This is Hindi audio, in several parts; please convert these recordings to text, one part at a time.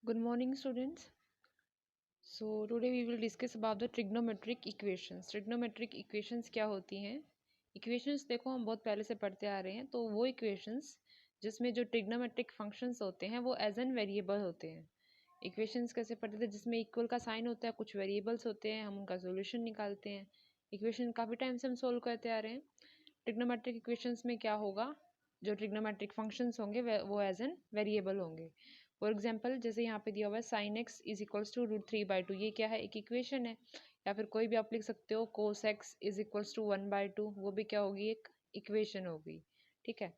Good morning, students. So today we will discuss about the trigonometric equations. Trigonometric equations क्या होती हैं? Equations देखो हम बहुत पहले से पढ़ते आ रहे हैं, तो वो equations जिसमें जो trigonometric functions होते हैं वो as an variable होते हैं. Equations कैसे पढ़ते थे? जिसमें equal का sign होता है, कुछ variables होते हैं, हम उनका solution निकालते हैं. Equation काफ़ी टाइम से हम solve करते आ रहे हैं. Trigonometric equations में क्या होगा? जो trigonometric functions होंगे वो as an variable होंगे. फॉर एग्जाम्पल जैसे यहाँ पे दिया हुआ है sine x is equals to √3/2, ये क्या है? एक इक्वेशन है. या फिर कोई भी आप लिख सकते हो cos x is equals to 1/2, वो भी क्या होगी? एक इक्वेशन होगी. ठीक है.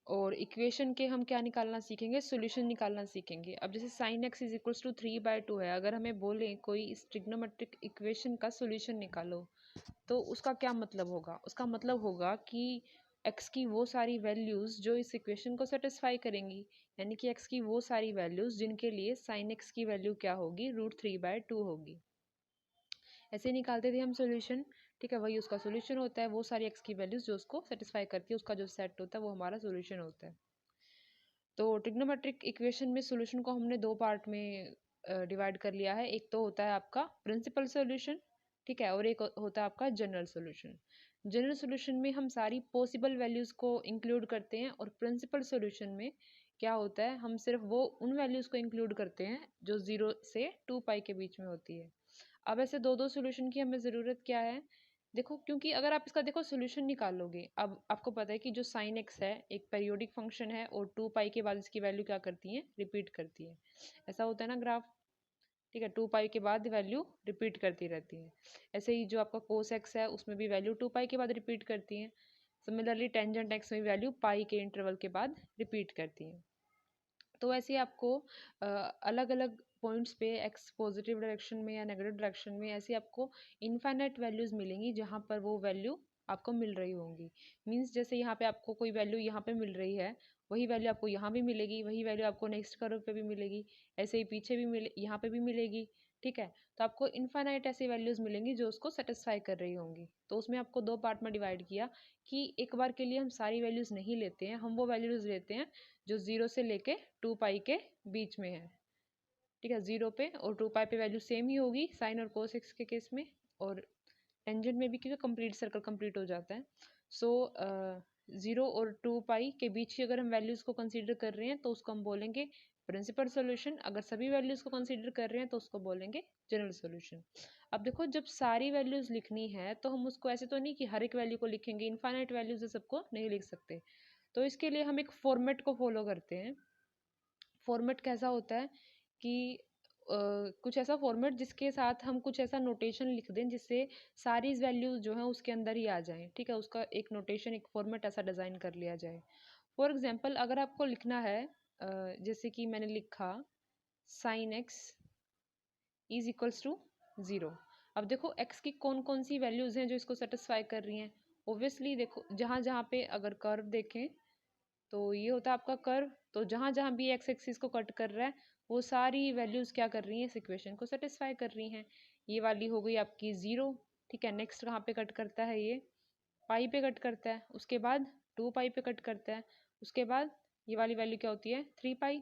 और इक्वेशन के हम क्या निकालना सीखेंगे? सॉल्यूशन निकालना सीखेंगे. अब जैसे sine x is equals to 3/2 है, अगर हमें बोले कोई इस ट्रिग्नोमेट्रिक इक्वेशन का सॉल्यूशन निकालो, तो उसका क्या मतलब होगा? उसका मतलब होगा कि x की वो सारी वैल्यूज़ जो इस इक्वेशन को सेटिस्फाई करेंगी, यानी कि x की वो सारी वैल्यूज़ जिनके लिए साइन x की वैल्यू क्या होगी? √3/2 होगी. ऐसे निकालते थे हम सॉल्यूशन. ठीक है, वही उसका सॉल्यूशन होता है. वो सारी x की वैल्यूज़ जो उसको सेटिस्फाई करती है, उसका जो सेट होता है वो हमारा सॉल्यूशन होता है. तो ट्रिग्नोमेट्रिक इक्वेशन में सॉल्यूशन को हमने दो पार्ट में डिवाइड कर लिया है. एक तो होता है आपका प्रिंसिपल सॉल्यूशन, ठीक है, और एक होता है आपका जनरल सॉल्यूशन. जनरल सॉल्यूशन में हम सारी पॉसिबल वैल्यूज़ को इंक्लूड करते हैं, और प्रिंसिपल सॉल्यूशन में क्या होता है? हम सिर्फ वो उन वैल्यूज़ को इंक्लूड करते हैं जो 0 से 2π के बीच में होती है. अब ऐसे दो दो सॉल्यूशन की हमें ज़रूरत क्या है? देखो, क्योंकि अगर आप इसका देखो सॉल्यूशन निकालोगे, अब आपको पता है कि जो साइन एक्स है एक पीरियोडिक फंक्शन है, और 2π के बाद इसकी वैल्यू क्या करती है? रिपीट करती है. ऐसा होता है ना ग्राफ. ठीक है, 2π के बाद वैल्यू रिपीट करती रहती है. ऐसे ही जो आपका कोस एक्स है उसमें भी वैल्यू 2π के बाद रिपीट करती है. सिमिलरली टेंजेंट एक्स में वैल्यू पाई के इंटरवल के बाद रिपीट करती है. तो ऐसे आपको अलग अलग पॉइंट्स पे एक्स पॉजिटिव डायरेक्शन में या नेगेटिव डायरेक्शन में ऐसे आपको इनफाइनाइट वैल्यूज़ मिलेंगी जहाँ पर वो वैल्यू आपको मिल रही होंगी. मीन्स जैसे यहाँ पे आपको कोई वैल्यू यहाँ पे मिल रही है, वही वैल्यू आपको यहाँ भी मिलेगी, वही वैल्यू आपको नेक्स्ट कर्व पे भी मिलेगी, ऐसे ही पीछे भी मिले, यहाँ पे भी मिलेगी. ठीक है, तो आपको इनफाइनाइट ऐसी वैल्यूज़ मिलेंगी जो उसको सेटिस्फाई कर रही होंगी. तो उसमें आपको दो पार्ट में डिवाइड किया कि एक बार के लिए हम सारी वैल्यूज़ नहीं लेते हैं, हम वो वैल्यूज़ लेते हैं जो 0 से लेके 2π के बीच में है. ठीक है, 0 पे और 2π पे वैल्यू सेम ही होगी साइन और कोस एक्स के केस में, और टेंजेंट में भी, क्योंकि कंप्लीट सर्कल कंप्लीट हो जाता है. सो 0 और 2π के बीच की अगर हम वैल्यूज़ को कंसीडर कर रहे हैं तो उसको हम बोलेंगे प्रिंसिपल सॉल्यूशन. अगर सभी वैल्यूज़ को कंसीडर कर रहे हैं तो उसको बोलेंगे जनरल सॉल्यूशन. अब देखो, जब सारी वैल्यूज़ लिखनी है तो हम उसको ऐसे तो नहीं कि हर एक वैल्यू को लिखेंगे, इनफाइनाइट वैल्यूज़ है सबको नहीं लिख सकते. तो इसके लिए हम एक फॉर्मेट को फॉलो करते हैं. फॉर्मेट कैसा होता है कि कुछ ऐसा फॉर्मेट जिसके साथ हम कुछ ऐसा नोटेशन लिख दें जिससे सारी वैल्यूज जो हैं उसके अंदर ही आ जाएं. ठीक है, उसका एक नोटेशन, एक फॉर्मेट ऐसा डिज़ाइन कर लिया जाए. फॉर एग्जांपल अगर आपको लिखना है जैसे कि मैंने लिखा sine x is equals to 0. अब देखो एक्स की कौन कौन सी वैल्यूज़ हैं जो इसको सेटिस्फाई कर रही हैं. ओब्वियसली देखो, जहाँ जहाँ पे अगर कर्व देखें तो ये होता है आपका कर्व. तो जहाँ जहाँ भी एक्स एक्सिस को कट कर रहा है वो सारी वैल्यूज़ क्या कर रही हैं? इस इक्वेशन को सेटिस्फाई कर रही हैं. ये वाली हो गई आपकी 0. ठीक है, नेक्स्ट कहाँ पे कट करता है? ये पाई पे कट करता है. उसके बाद 2π पे कट करता है. उसके बाद ये वाली वैल्यू क्या होती है? 3π.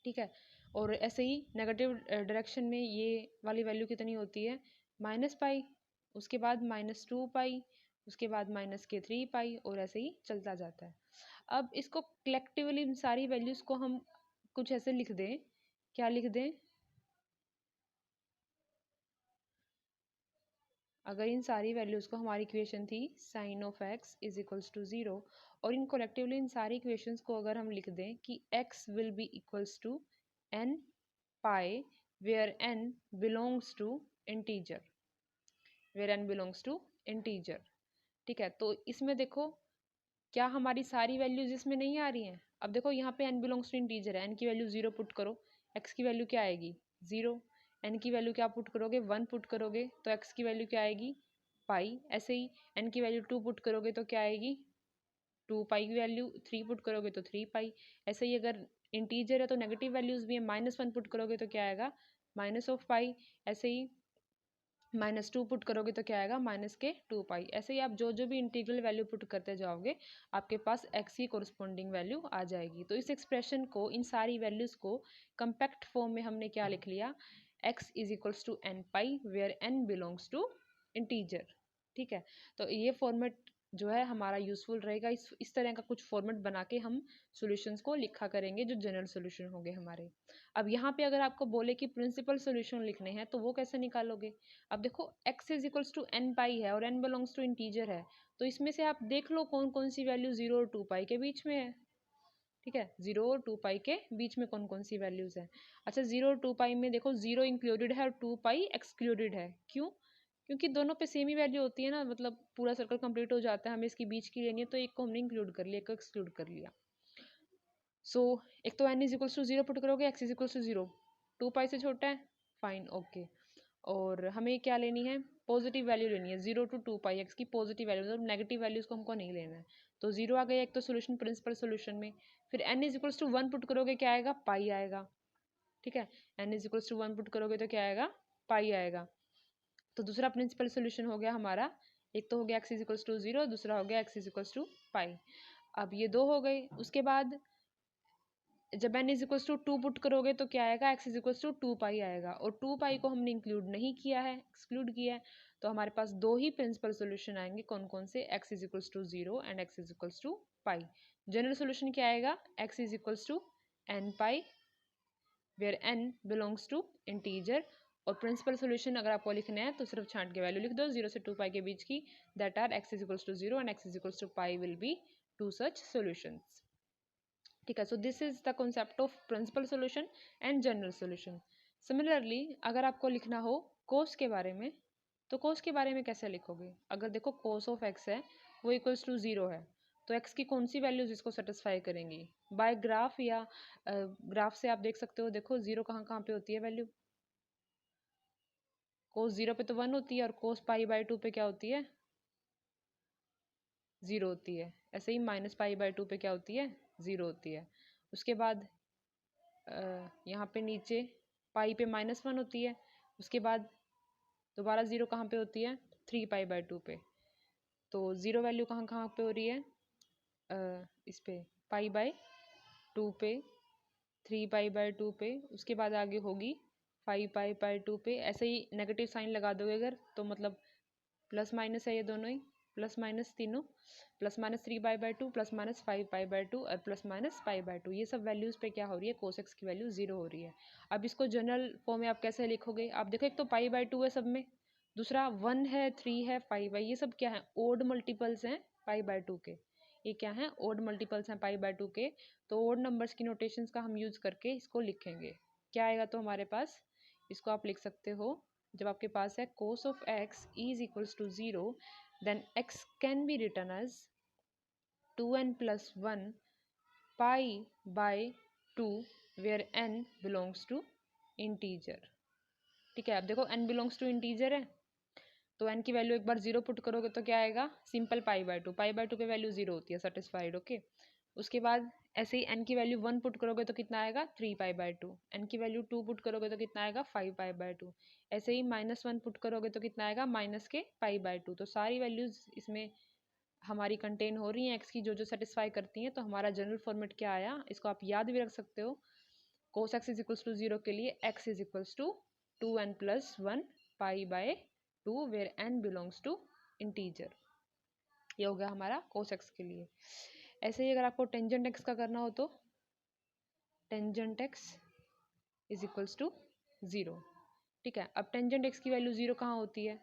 ठीक है, और ऐसे ही नेगेटिव डायरेक्शन में ये वाली वैल्यू कितनी होती है? -π. उसके बाद -2π. उसके बाद -3π, और ऐसे ही चलता जाता है. अब इसको कलेक्टिवली इन सारी वैल्यूज़ को हम कुछ ऐसे लिख दें. क्या लिख दें? अगर इन सारी वैल्यूज़ को, हमारी इक्वेशन थी sine of x is equals to 0, और इन कलेक्टिवली इन सारी इक्वेशंस को अगर हम लिख दें कि x will be equals to n pi where n belongs to integer, where n belongs to integer. ठीक है, तो इसमें देखो क्या हमारी सारी वैल्यूज इसमें नहीं आ रही हैं? अब देखो यहाँ पे n बिलोंग्स टू इंटीजर है, n की वैल्यू 0 पुट करो, x की वैल्यू क्या आएगी? 0. n की वैल्यू क्या पुट करोगे? 1 पुट करोगे तो x की वैल्यू क्या आएगी? पाई. ऐसे ही n की वैल्यू 2 पुट करोगे तो क्या आएगी? 2π की वैल्यू. 3 पुट करोगे तो 3π. ऐसे ही अगर इंटीजर है तो नेगेटिव वैल्यूज भी है, -1 पुट करोगे तो क्या आएगा? -π. ऐसे ही -2 पुट करोगे तो क्या आएगा, -2 पाई। ऐसे ही आप जो जो भी इंटीग्रल वैल्यू पुट करते जाओगे आपके पास x की कोरस्पॉन्डिंग वैल्यू आ जाएगी। तो इस एक्सप्रेशन को, इन सारी वैल्यूज़ को कम्पैक्ट फॉर्म में हमने क्या लिख लिया, x is equals to n pi where n belongs to integer. ठीक है, तो ये फॉर्मेट जो है हमारा यूजफुल रहेगा। इस तरह का कुछ फॉर्मेट बना के हम सॉल्यूशंस को लिखा करेंगे जो जनरल सॉल्यूशन होंगे हमारे। अब यहाँ पे अगर आपको बोले कि प्रिंसिपल सॉल्यूशन लिखने हैं तो वो कैसे निकालोगे। अब देखो x is equals to n pi है और n बिलोंग्स टू इंटीजर है, तो इसमें से आप देख लो कौन कौन सी वैल्यू 0 और 2 पाई के बीच में है। ठीक है, 0 और 2 पाई के बीच में कौन कौन सी वैल्यूज है। अच्छा, 0 और 2 पाई में देखो 0 इंक्लूडेड है और 2 पाई एक्सक्लूडेड है। क्यों? क्योंकि दोनों पे सेम ही वैल्यू होती है ना, मतलब पूरा सर्कल कंप्लीट हो जाता है, हमें इसकी बीच की लेनी है तो एक को हमने इंक्लूड कर लिया, एक को एक्सक्लूड कर लिया। सो एक तो n is equals to 0 put करोगे, x is equals to 0, 2 pi से छोटा है, फाइन, ओके। और हमें क्या लेनी है, पॉजिटिव वैल्यू लेनी है, 0 to 2 पाई एक्स की पॉजिटिव वैल्यू, मतलब नेगेटिव वैल्यूज को हमको नहीं लेना है। तो 0 आ गया एक तो सोल्यूशन, प्रिंसिपल सोल्यूशन में। फिर n is equals to 1 put करोगे क्या आएगा, पाई आएगा। ठीक है, n is equals to 1 put करोगे तो क्या आएगा, पाई आएगा। तो दूसरा प्रिंसिपल सोल्यूशन हो गया हमारा, एक तो हो गया x इज इक्वल्स टू 0, दूसरा हो गया x is equals to pi. अब ये दो हो गए। उसके बाद जब n is equals to 2 put करोगे तो क्या आएगा, x is equals to 2 pi आएगा, और 2 पाई को हमने इंक्लूड नहीं किया है, एक्सक्लूड किया है। तो हमारे पास दो ही प्रिंसिपल सोल्यूशन आएंगे, कौन कौन से, x is equals to 0 and x is equals to pi. General solution क्या आएगा, x is equals to n pi where n belongs to integer. और प्रिंसिपल सोल्यूशन अगर आपको लिखना है तो सिर्फ छांट के वैल्यू लिख दो 0 से 2 पाई के बीच की, that are x is equals to 0 and x is equals to pi will be two such solutions. ठीक है, so this is the concept of principal solution and general solution. Similarly अगर आपको लिखना हो कोस के बारे में, तो कोस के बारे में कैसे लिखोगे। अगर देखो कोस ऑफ एक्स है वो इक्वल्स टू 0 है, तो एक्स की कौन सी वैल्यूज इसको सेटिस्फाई करेंगी, बाय ग्राफ या ग्राफ से आप देख सकते हो। देखो 0 कहाँ कहाँ पे होती है वैल्यू, कोस 0 पे तो 1 होती है, और कोस पाई बाय 2 पे क्या होती है, 0 होती है। ऐसे ही माइनस पाई बाय 2 पे क्या होती है, 0 होती है। उसके बाद यहाँ पे नीचे पाई पे -1 होती है। उसके बाद दोबारा 0 कहाँ पे होती है, 3 पाई बाय 2 पे। तो 0 वैल्यू कहाँ कहाँ पे हो रही है, इस पे पाई बाय 2 पे, 3 पाई बाय 2 पे, उसके बाद आगे होगी 5 पाई बाय 2 पे। ऐसे ही नेगेटिव साइन लगा दोगे अगर, तो मतलब प्लस माइनस है ये दोनों ही, प्लस माइनस तीनों, plus minus 3 pi by 2, plus minus 5 pi by 2 और प्लस माइनस पाई बाय 2, ये सब वैल्यूज़ पे क्या हो रही है, कोस एक्स की वैल्यू 0 हो रही है। अब इसको जनरल फॉर्म में आप कैसे लिखोगे, आप देखो एक तो पाई बाय 2 है सब में, दूसरा 1 है, 3 है, 5 है, ये सब क्या है, ओड मल्टीपल्स हैं पाई बाय 2 के। ये क्या है, ओड मल्टीपल्स हैं पाई बाय 2 के। तो ओड नंबर्स की नोटेशंस का हम यूज़ करके इसको लिखेंगे। क्या आएगा तो हमारे पास, इसको आप लिख सकते हो, जब आपके पास है cos of x is equals to 0, then x can be written as 2n plus 1 pi by 2 where n belongs to integer। ठीक है, अब देखो n belongs to integer है, तो n की वैल्यू एक बार 0 पुट करोगे तो क्या आएगा, simple pi by 2, pi by 2 पे वैल्यू 0 होती है, सेटिस्फाइड, ओके। उसके बाद ऐसे ही n की वैल्यू 1 पुट करोगे तो कितना आएगा, 3 पाई बाय 2, n की वैल्यू 2 पुट करोगे तो कितना आएगा, 5 पाई बाय 2। ऐसे ही -1 पुट करोगे तो कितना आएगा, माइनस के पाई बाय 2। तो सारी वैल्यूज इसमें हमारी कंटेन हो रही हैं एक्स की, जो जो सेटिस्फाई करती हैं। तो हमारा जनरल फॉर्मेट क्या आया, इसको आप याद भी रख सकते हो, cos x is equals to 0 के लिए x is equals to 2n plus 1 pi by 2 where n belongs to integer. ये हो गया हमारा कोस एक्स के लिए। ऐसे ही अगर आपको टेंजेंट एक्स का करना हो तो tangent x is equals to 0। ठीक है, अब टेंजेंट एक्स की वैल्यू 0 कहाँ होती है,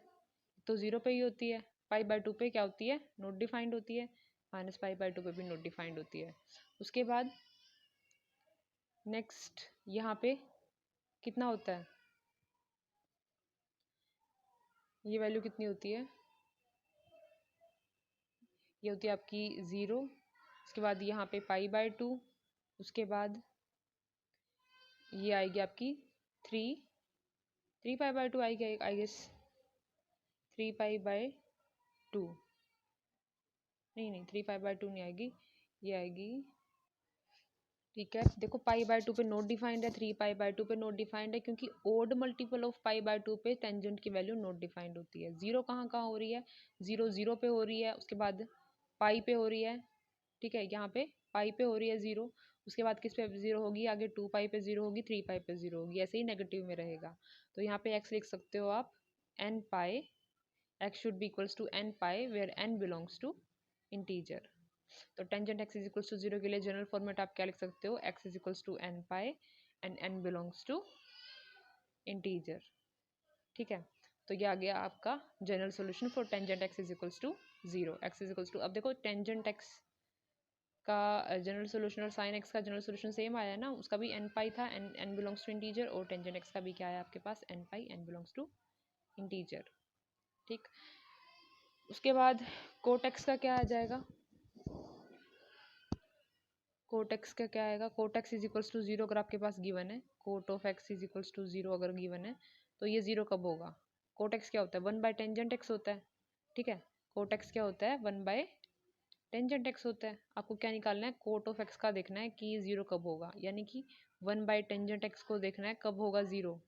तो 0 पे ही होती है, पाई बाय 2 पे क्या होती है, नॉट डिफाइंड होती है, माइनस पाई बाय 2 पे भी नॉट डिफाइंड होती है। उसके बाद नेक्स्ट यहाँ पे कितना होता है, ये वैल्यू कितनी होती है, ये होती है आपकी 0। उसके बाद यहाँ पे पाई बाय 2, उसके बाद ये आएगी आपकी 3 पाई बाय 2 आएगी आई गेस, 3 पाई बाय 2, नहीं 3 पाई बाय 2 नहीं आएगी, ये आएगी ठीक है, देखो पाई बाय 2 पे नोट डिफाइंड है, 3 पाई बाय 2 पे नोट डिफाइंड है, क्योंकि odd multiple of pi by 2 पे टेंजेंट की वैल्यू नोट डिफाइंड होती है। जीरो कहाँ कहाँ हो रही है, जीरो जीरो पे हो रही है, उसके बाद पाई पे हो रही है, ठीक है, यहाँ पे पाई पे हो रही है जीरो, उसके बाद किस पे जीरो होगी, आगे 2 पाई पे जीरो होगी, 3 पाई पे जीरो होगी, ऐसे ही नेगेटिव में रहेगा। तो यहाँ पे एक्स लिख सकते हो आप n pi, x should be equals to n pi where n belongs to integer। तो tangent x is equals to 0 के लिए जनरल फॉर्मेट आप क्या लिख सकते हो, x is equals to n pi and n belongs to integer. ठीक है, तो ये आ गया आपका general solution for tangent x is equals to 0। x is equals to, अब देखो टेंजेंट x का जनरल सॉल्यूशन और साइन x का जनरल सॉल्यूशन सेम आया है ना, उसका भी n पाई था, n बिलोंग्स टू इंटीजर, और टेंजेंट x का भी क्या है आपके पास, n pi, n belongs to integer. ठीक, उसके बाद कोट x का क्या आ जाएगा, कोट एक्स का क्या आएगा, cot x is equals to 0 अगर आपके पास गिवन है, cot of x is equals to 0 अगर गिवन है, तो ये 0 कब होगा, कोट एक्स क्या होता है, 1 बाय टेंजेंट एक्स होता है। ठीक है, कोट एक्स क्या होता है, 1 बाय टेंजेंट एक्स होता है। आपको क्या निकालना है, कोट ऑफ एक्स का देखना है कि ये 0 कब होगा, यानी कि 1 बाय टेंजेंट एक्स को देखना है कब होगा 0।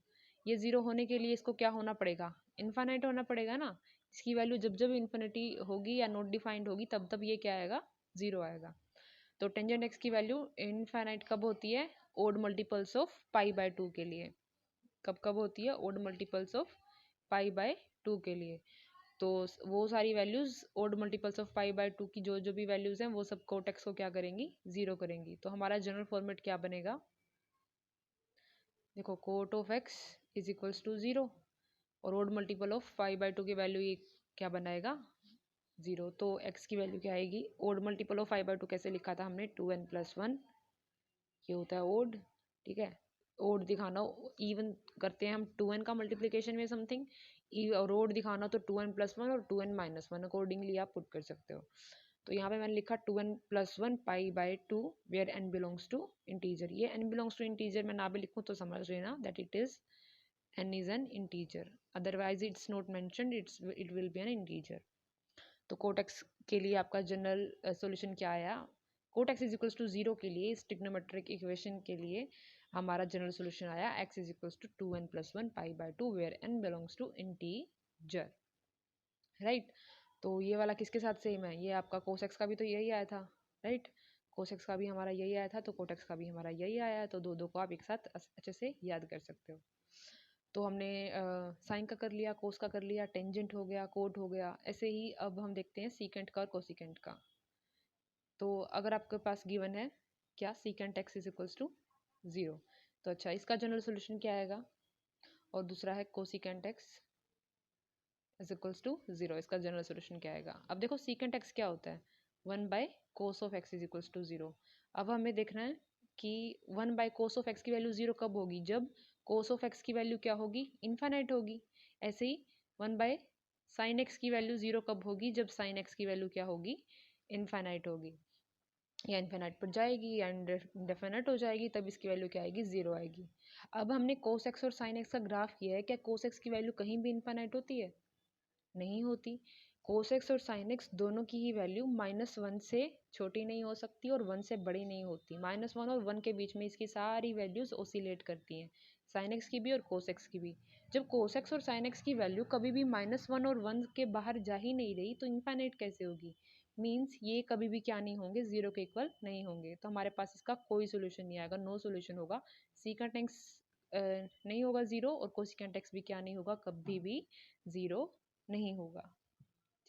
ये 0 होने के लिए इसको क्या होना पड़ेगा, इन्फानाइट होना पड़ेगा ना, इसकी वैल्यू जब जब इन्फिनिटी होगी या नॉट डिफाइंड होगी तब तब ये क्या आएगा, 0 आएगा। तो टेंजेंट एक्स की वैल्यू इनफाइनाइट कब होती है, odd multiples of pi by 2 के लिए। कब कब होती है, odd multiples of pi by 2 के लिए। तो वो सारी values odd multiples of pi by 2 की जो जो भी वैल्यूज हैं वो सब कोट एक्स को क्या करेंगी, 0 करेंगी। तो हमारा जनरल फॉर्मेट क्या बनेगा, देखो cot of x is equals to 0 और odd multiple of pi by 2 की वैल्यू ये क्या बनाएगा, 0। तो x की वैल्यू क्या आएगी, ओड मल्टीपल ऑफ 5/2 कैसे लिखा था हमने, 2n+1, ये होता है ओड। ठीक है, ओड दिखाना इवन करते हैं हम 2n का मल्टीप्लिकेशन में समथिंग, और ओड दिखाना तो 2n+1 और 2n-1 अकॉर्डिंगली आप पुट कर सकते हो। तो यहाँ पे मैंने लिखा 2n+1 pi by 2 where n belongs to integer. ये n बिलोंग्स टू इंटीजर मैं ना भी लिखूँ तो समझ लेना that it is n is an integer, otherwise it's not mentioned, it will be an integer. तो कोट एक्स के लिए आपका जनरल सॉल्यूशन क्या आया, cot x is equals to 0 के लिए इस ट्रिग्नोमेट्रिक इक्वेशन के लिए हमारा जनरल सॉल्यूशन आया x is equals to 2n+1 pi by 2 where n belongs to integer. Right, तो ये वाला किसके साथ सेम है, ये आपका कोस एक्स का भी तो यही आया था। राइट, कोस एक्स का भी हमारा यही आया था, तो कोट एक्स का भी हमारा यही आया है, तो दो दो को आप एक साथ अच्छे से याद कर सकते हो। तो हमने साइन का कर लिया, कोस का कर लिया, टेंजेंट हो गया, कोट हो गया। ऐसे ही अब हम देखते हैं सीकेंट का और कोसिकेंट का। तो अगर आपके पास गिवन है क्या, secant x is equals to 0, तो अच्छा इसका जनरल सोल्यूशन क्या आएगा, और दूसरा है cosecant x is equals to 0, इसका जनरल सोल्यूशन क्या आएगा। अब देखो सीकेंट एक्स क्या होता है, 1 by cos of x is equals to 0। अब हमें देखना है कि 1 बाय कोस ऑफ एक्स की वैल्यू 0 कब होगी, जब कोस ऑफ एक्स की वैल्यू क्या होगी, इन्फानाइट होगी। ऐसे ही 1 बाय साइन एक्स की वैल्यू 0 कब होगी, जब साइन एक्स की वैल्यू क्या होगी, इन्फानाइट होगी, या इन्फानाइट पर जाएगी या इंडेफिनिट हो जाएगी, तब इसकी वैल्यू क्या आएगी, 0 आएगी। अब हमने कोस एक्स और साइन एक्स का ग्राफ किया है, क्या कोस एक्स की वैल्यू कहीं भी इन्फानाइट होती है, नहीं होती। कोस एक्स और साइन एक्स दोनों की ही वैल्यू -1 से छोटी नहीं हो सकती और 1 से बड़ी नहीं होती, -1 और 1 के बीच में इसकी सारी वैल्यूज ओसिलेट करती हैं, साइन एक्स की भी और कोस एक्स की भी। जब कोस एक्स और साइन एक्स की वैल्यू कभी भी -1 और 1 के बाहर जा ही नहीं रही तो इन्फाइनाइट कैसे होगी, मीन्स ये कभी भी क्या नहीं होंगे, 0 के इक्वल नहीं होंगे। तो हमारे पास इसका कोई सोल्यूशन नहीं आएगा, नो सोल्यूशन होगा। सीकेंट एक्स नहीं होगा 0 और कोसिकेंट एक्स भी क्या नहीं होगा, कभी भी 0 नहीं होगा।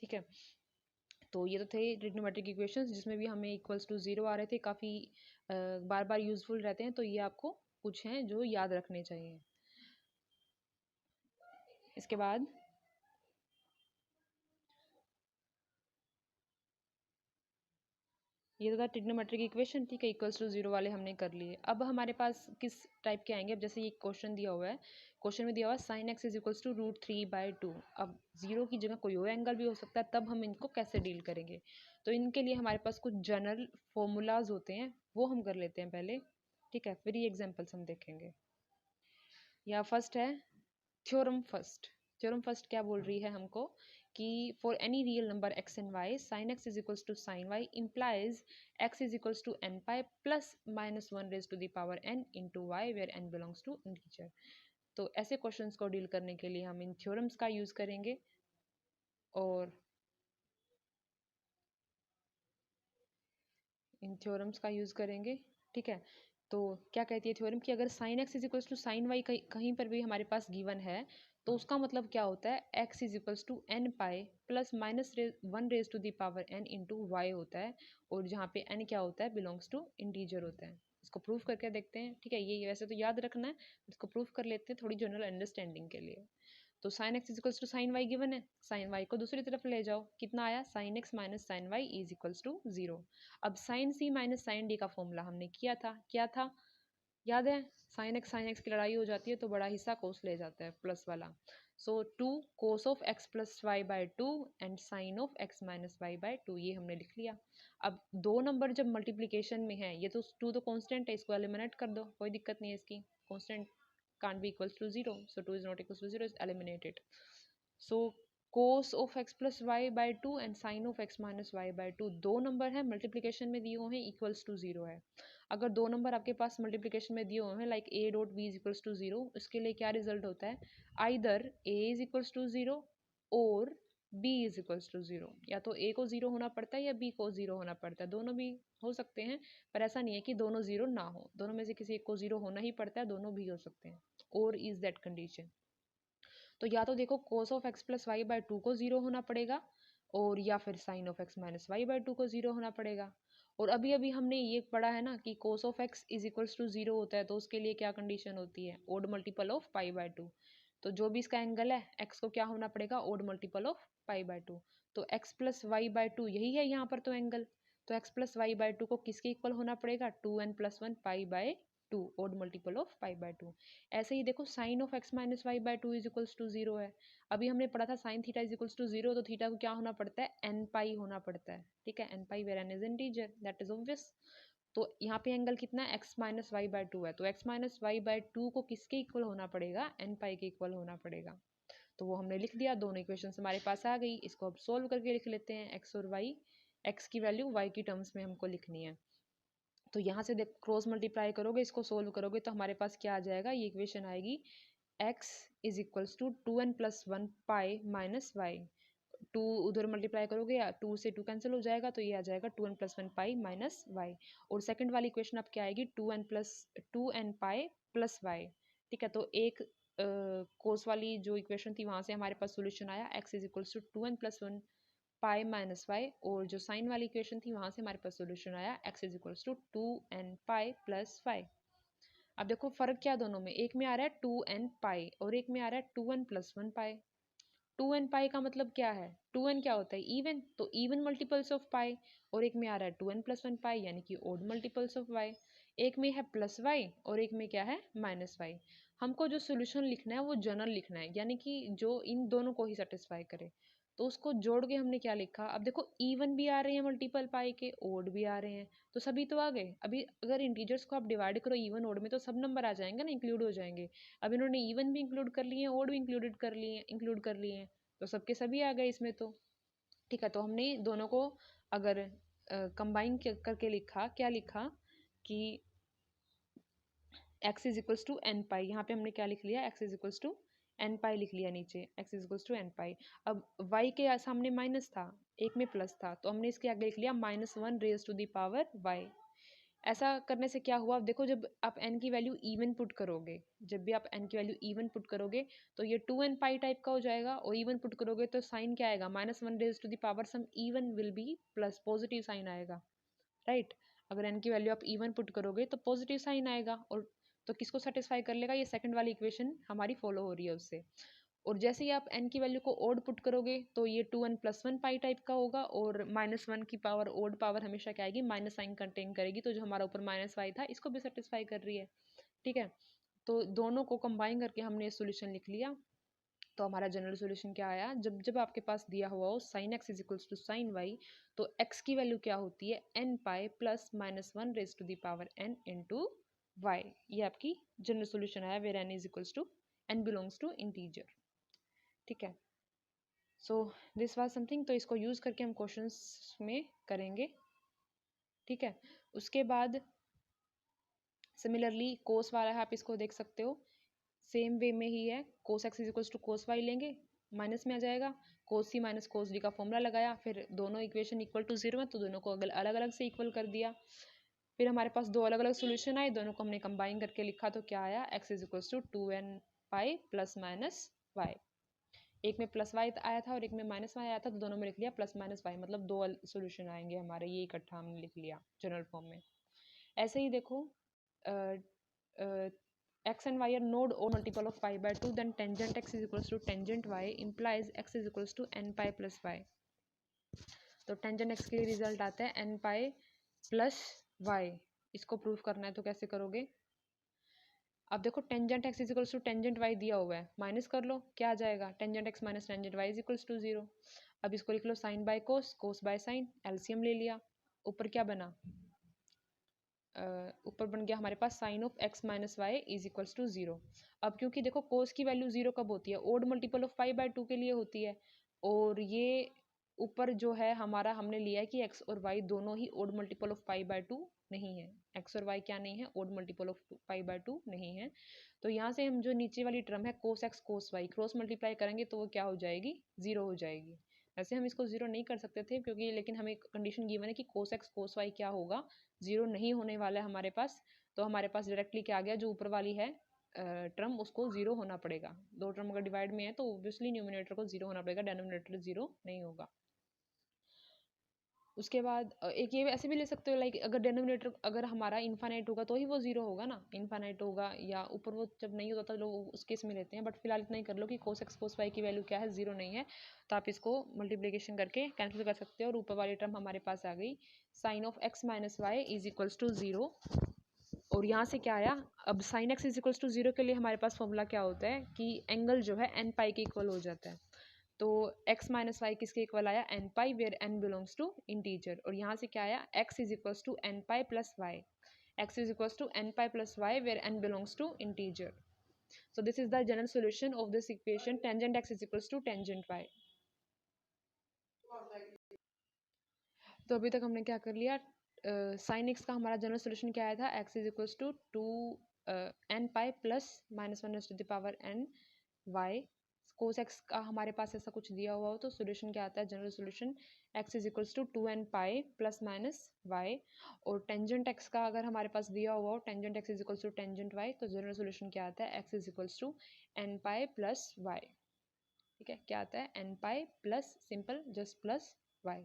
ठीक है, तो ये तो थे ट्रिग्नोमेट्रिक इक्वेशंस जिसमें भी हमें इक्वल्स टू 0 आ रहे थे, काफ़ी बार बार यूजफुल रहते हैं, तो ये आपको कुछ हैं जो याद रखने चाहिए। इसके बाद ये तो था ट्रिग्नोमेट्रिक इक्वेशन, ठीक है, इक्वल्स टू 0 वाले हमने कर लिए। अब हमारे पास किस टाइप के आएंगे, अब जैसे ये क्वेश्चन दिया हुआ है, क्वेश्चन में दिया हुआ है sine x is equals to √3/2। अब 0 की जगह कोई और एंगल भी हो सकता है, तब हम इनको कैसे डील करेंगे। तो इनके लिए हमारे पास कुछ जनरल फॉर्मूलाज होते हैं, वो हम कर लेते हैं पहले। ठीक है, फिर ये एग्जाम्पल्स हम देखेंगे। या फर्स्ट है थ्योरम फर्स्ट। थ्योरम फर्स्ट क्या बोल रही है हमको कि for any real number x and y sin x is equals to sin y implies x is equals to n pi plus minus one raise to the power n into y where n belongs to integer. तो ऐसे क्वेश्चंस को डील करने के लिए हम इन थ्योरम्स का यूज करेंगे और इन थ्योरम्स का यूज करेंगे। ठीक है, तो क्या कहती है थ्योरम कि अगर sine x is equals to sine y कहीं पर भी हमारे पास गिवन है तो उसका मतलब क्या होता है, x is equals to n pi plus minus one raise to the power n into y होता है, और जहाँ पे एन क्या होता है, बिलोंग्स टू इंटीजर होता है। इसको प्रूव करके देखते हैं। ठीक है, ये वैसे तो याद रखना है, इसको प्रूव कर लेते हैं थोड़ी जनरल अंडरस्टैंडिंग के लिए। तो sine x is equals to sine y given है, साइन वाई को दूसरी तरफ ले जाओ, कितना आया, sine x minus sine y is equals to 0। अब sine c minus sine d का फॉर्मूला हमने किया था, क्या था याद है, साइन एक्स की लड़ाई हो जाती है तो बड़ा हिस्सा कोस ले जाता है प्लस वाला। So two cos of x plus y by two and sine of x minus y by two, ये हमने लिख लिया। अब दो नंबर जब मल्टीप्लीकेशन में है, ये तो टू तो कांस्टेंट है, इसको एलिमिनेट कर दो, कोई दिक्कत नहीं है इसकी, constant can't be equals to 0, so 2 is not equals to 0 is eliminated. So cos of x plus y by 2 and sin of x minus y by 2 दो नंबर है मल्टीप्लिकेशन में दिए हुए हैं, इक्वल्स टू 0 है। अगर दो नंबर आपके पास मल्टीप्लिकेशन में दिए हुए हैं like a dot b is equals to 0, उसके लिए क्या रिजल्ट होता है, either a is equals to 0 और b इज इक्वल्स टू 0, या तो a को 0 होना पड़ता है या b को 0 होना पड़ता है, दोनों भी हो सकते हैं, पर ऐसा नहीं है कि दोनों 0 ना हो, दोनों में से किसी एक को 0 होना ही पड़ता है, दोनों भी हो सकते हैं, और इज दैट कंडीशन। तो या तो देखो cos of x plus y by two को 0 होना पड़ेगा, और या फिर sin of x minus y by two को 0 होना पड़ेगा। और अभी अभी हमने ये पढ़ा है ना कि cos of x is equals to 0 होता है, तो उसके लिए क्या कंडीशन होती है, odd multiple of pi by two. तो जो भी इसका एंगल है x को क्या होना पड़ेगा, odd multiple of pi by two. तो x plus y by two यही है यहाँ पर तो एंगल, तो x plus y by two को किसके इक्वल होना पड़ेगा, 2n plus one pi by two, odd multiple of pi by two. ऐसे ही देखो sine of x minus y by two is equals to 0 है, अभी हमने पढ़ा था sine theta is equals to 0, तो थीटा को क्या होना पड़ता है, एन पाई होना पड़ता है। ठीक है, n pi where n is integer, that is obvious. तो यहाँ पे एंगल कितना है, x minus y by two है, तो x minus y by two को किसके इक्वल होना पड़ेगा, एन पाई के इक्वल होना पड़ेगा। तो वो हमने लिख दिया, दोनों इक्वेशन हमारे पास आ गई, इसको अब सोल्व करके लिख लेते हैं, एक्स और वाई, एक्स की वैल्यू वाई की टर्म्स में हमको लिखनी है। तो यहाँ से देख क्रॉस मल्टीप्लाई करोगे, इसको सोल्व करोगे तो हमारे पास क्या आ जाएगा, ये इक्वेशन आएगी x is equals to 2n plus one pi minus y, two उधर मल्टीप्लाई करोगे या 2 से 2 कैंसिल हो जाएगा, तो ये आ जाएगा 2n plus one pi minus y. और सेकंड वाली इक्वेशन अब क्या आएगी, 2n पाई प्लस वाई। ठीक है, तो एक कोस वाली जो इक्वेशन थी वहाँ से हमारे पास सोल्यूशन आया, x is equals to 2n plus one pi minus y, और जो साइन वाली इक्वेशन थी वहाँ से हमारे पास सोल्यूशन आया, x is equals to 2n pi plus y. अब देखो फर्क क्या दोनों में, एक में आ रहा है 2n पाई और एक में आ रहा है 2n प्लस वन पाई। 2n पाई का मतलब क्या है, 2n क्या होता है, इवन, तो इवन मल्टीपल्स ऑफ पाई, और एक में आ रहा है 2n प्लस वन पाई यानी कि ओड मल्टीपल्स ऑफ वाई। एक में है प्लस वाई और एक में क्या है, माइनस वाई। हमको जो सोल्यूशन लिखना है वो जनरल लिखना है, यानी कि जो इन दोनों को ही सेटिस्फाई करे, तो उसको जोड़ के हमने क्या लिखा, अब देखो इवन भी आ रहे हैं मल्टीपल पाई के, ओड भी आ रहे हैं, तो सभी तो आ गए। अभी अगर इंटीजर्स को आप डिवाइड करो इवन ओड में तो सब नंबर आ जाएंगे ना, इंक्लूड हो जाएंगे। अब इन्होंने इवन भी इंक्लूड कर लिए हैं, ओड भी इंक्लूड कर लिए हैं, तो सबके सभी आ गए इसमें तो। ठीक है, तो हमने दोनों को अगर कंबाइन करके लिखा, क्या लिखा कि x is equals to n pi, यहाँ पे हमने क्या लिख लिया, x is equals to n pi लिख लिया नीचे, x is equals to n pi. अब y के सामने माइनस था, एक में प्लस था, तो हमने इसके आगे लिख लिया minus one raise to the power y। ऐसा करने से क्या हुआ, अब देखो जब आप n की वैल्यू इवन पुट करोगे, जब भी आप n की वैल्यू इवन पुट करोगे तो ये 2n पाई टाइप का हो जाएगा, और इवन पुट करोगे तो साइन क्या आएगा, minus one raise to the power some even will be plus, positive sine आएगा, राइट। अगर n की वैल्यू आप इवन पुट करोगे तो पॉजिटिव साइन आएगा, और तो किसको सेटिस्फाई कर लेगा, ये सेकंड वाली इक्वेशन हमारी फॉलो हो रही है उससे। और जैसे ही आप n की वैल्यू को ओड पुट करोगे तो ये 2n प्लस वन पाई टाइप का होगा, और माइनस वन की पावर, ओड पावर हमेशा क्या आएगी, माइनस साइन कंटेन करेगी, तो जो हमारा ऊपर माइनस वाई था इसको भी सेटिस्फाई कर रही है। ठीक है, तो दोनों को कंबाइन करके हमने सोल्यूशन लिख लिया। तो हमारा जनरल सॉल्यूशन क्या आया, जब जब आपके पास दिया हुआ हो sine x is equals to sine y, तो x की वैल्यू क्या होती है, n pi plus minus one raise to the power n into y. ये आपकी जनरल सॉल्यूशन आया where n is equals to n belongs to integer. ठीक है, सो दिस वाज समथिंग, तो इसको यूज़ करके हम क्वेश्चंस में करेंगे, ठीक है। उसके बाद सिमिलरली कोस वाला है, आप इसको देख सकते हो, सेम वे में ही है। Cos x is equals to cos y लेंगे, माइनस में आ जाएगा, cos c minus cos d का फॉर्मूला लगाया, फिर दोनों इक्वेशन इक्वल टू जीरो है तो दोनों को अलग अलग से इक्वल कर दिया। फिर हमारे पास दो अलग अलग सोल्यूशन आए, दोनों को हमने कंबाइन करके लिखा तो क्या आया, x is equals to 2n pi plus minus y. एक में प्लस वाई आया था और एक में माइनस वाई आया था, तो दोनों में लिख लिया प्लस माइनस वाई, मतलब दो सोल्यूशन आएंगे हमारे, ये इकट्ठा हमने लिख लिया जनरल फॉर्म में। ऐसे ही देखो, x and y are node or multiple of pi by 2, then tangent x is equals to tangent y implies x is equals to n pi plus y। तो tangent x के लिए रिजल्ट आता है n pi plus y। इसको प्रूफ करना है तो कैसे करोगे, अब देखो tangent x is equals to tangent y दिया हुआ है, माइनस कर लो, क्या आ जाएगा, tangent x minus tangent y is equals to 0। अब इसको लिख लो sine by cos, cos by sine, LCM ले लिया, ऊपर क्या बना, ऊपर बन गया हमारे पास sine of x minus y is equals to 0। अब क्योंकि देखो कोस की वैल्यू 0 कब होती है, odd multiple of pi by 2 के लिए होती है, और ये ऊपर जो है हमारा हमने लिया है कि x और y दोनों ही odd multiple of pi by 2 नहीं है, x और y क्या नहीं है, odd multiple of pi by 2 नहीं है। तो यहाँ से हम जो नीचे वाली टर्म है cos x cos y cross multiply करेंगे तो वो क्या हो जाएगी, 0 हो जाएगी। वैसे हम इसको 0 नहीं कर सकते थे क्योंकि, लेकिन हमें कंडीशन गिवन है कि कोस एक्स कोस वाई क्या होगा, 0 नहीं होने वाला है हमारे पास। तो हमारे पास डायरेक्टली क्या आ गया, जो ऊपर वाली है टर्म उसको 0 होना पड़ेगा। दो टर्म अगर डिवाइड में है तो ऑब्वियसली न्यूमिनेटर को 0 होना पड़ेगा, डेनोमिनेटर 0 नहीं होगा। उसके बाद एक ये ऐसे भी ले सकते हो, लाइक अगर डेनोमिनेटर अगर हमारा इन्फानाइट होगा तो ही वो 0 होगा ना, इन्फानाइट होगा या ऊपर वो जब नहीं होता तो लोग उस केस में लेते हैं। बट फिलहाल इतना ही कर लो कि कोस एक्स कोस वाई की वैल्यू क्या है, 0 नहीं है, तो आप इसको मल्टीप्लीकेशन करके कैंसिल कर सकते हो और ऊपर वाली टर्म हमारे पास आ गई, sine of x minus y is equals to 0। और यहाँ से क्या आया, अब sine x is equals to 0 के लिए हमारे पास फॉर्मूला क्या होता है कि एंगल जो है एन पाई के इक्वल हो जाता है। तो x माइनस वाई किसके इक्वल आया, n pi, where n belongs to integer. और यहाँ से क्या आया, x is equals to n pi plus y, x is equals to n pi plus y where n belongs to integer. So this is the general solution of this equation, tangent x is equals to tangent y। तो अभी तक हमने क्या कर लिया, साइन एक्स का हमारा जनरल सोल्यूशन क्या आया था, x is equals to 2 n pi plus minus one to the power n y। Cos x का हमारे पास ऐसा कुछ दिया हुआ हो तो सोल्यूशन क्या आता है, general solution x is equals to 2n pi plus minus y। और टेंजेंट x का अगर हमारे पास दिया हुआ हो, tangent x is equals to tangent y, तो जनरल सोल्यूशन क्या आता है, x is equals to n pi plus y। ठीक है, क्या आता है, n pi plus simple just plus y,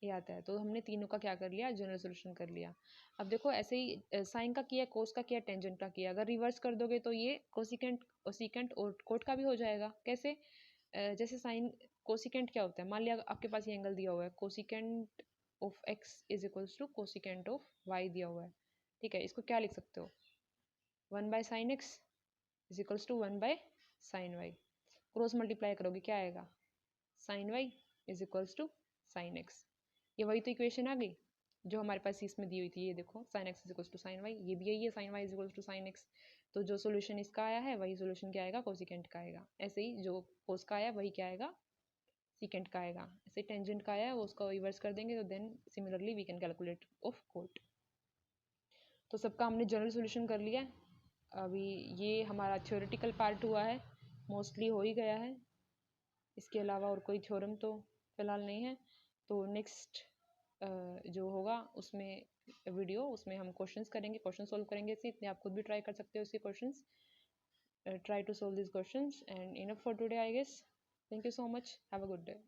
ये आता है। तो हमने तीनों का क्या कर लिया, जनरल सोल्यूशन कर लिया। अब देखो ऐसे ही साइन का किया, कोस का किया, टेंजेंट का किया, अगर रिवर्स कर दोगे तो ये कोसिकेंट कोसिकेंट और कोट का भी हो जाएगा। कैसे, जैसे साइन कोसिकेंट क्या होता है, मान लिया आपके पास ये एंगल दिया हुआ है, cosecant of x is equals to cosecant of y दिया हुआ है। ठीक है, इसको क्या लिख सकते हो, 1 by sine x is equals to 1 by sine y. Cross multiply करोगे क्या आएगा, sine y is equals to sine x. ये वही तो इक्वेशन आ गई जो हमारे पास इसमें दी हुई थी, ये देखो sine x is equals to sine y, ये भी यही है, sine y is equals to sine x. तो जो सोल्यूशन इसका आया है वही सोल्यूशन क्या आएगा, कोसिकेंट का आएगा। ऐसे ही जो कोस का आया वही क्या आएगा, सीकेंट का आएगा। ऐसे टेंजेंट का आया वो उसका रिवर्स कर देंगे, तो then similarly we can calculate of cot. तो सबका हमने जनरल सोल्यूशन कर लिया है। अभी ये हमारा थ्योरेटिकल पार्ट हुआ है, मोस्टली हो ही गया है, इसके अलावा और कोई थ्योरम तो फिलहाल नहीं है। तो नेक्स्ट जो होगा उसमें वीडियो, उसमें हम क्वेश्चंस करेंगे, क्वेश्चन सॉल्व करेंगे। इसे इतने आप खुद भी ट्राई कर सकते हो इसके questions, try to solve this questions and enough for today I guess. Thank you so much, have a good day.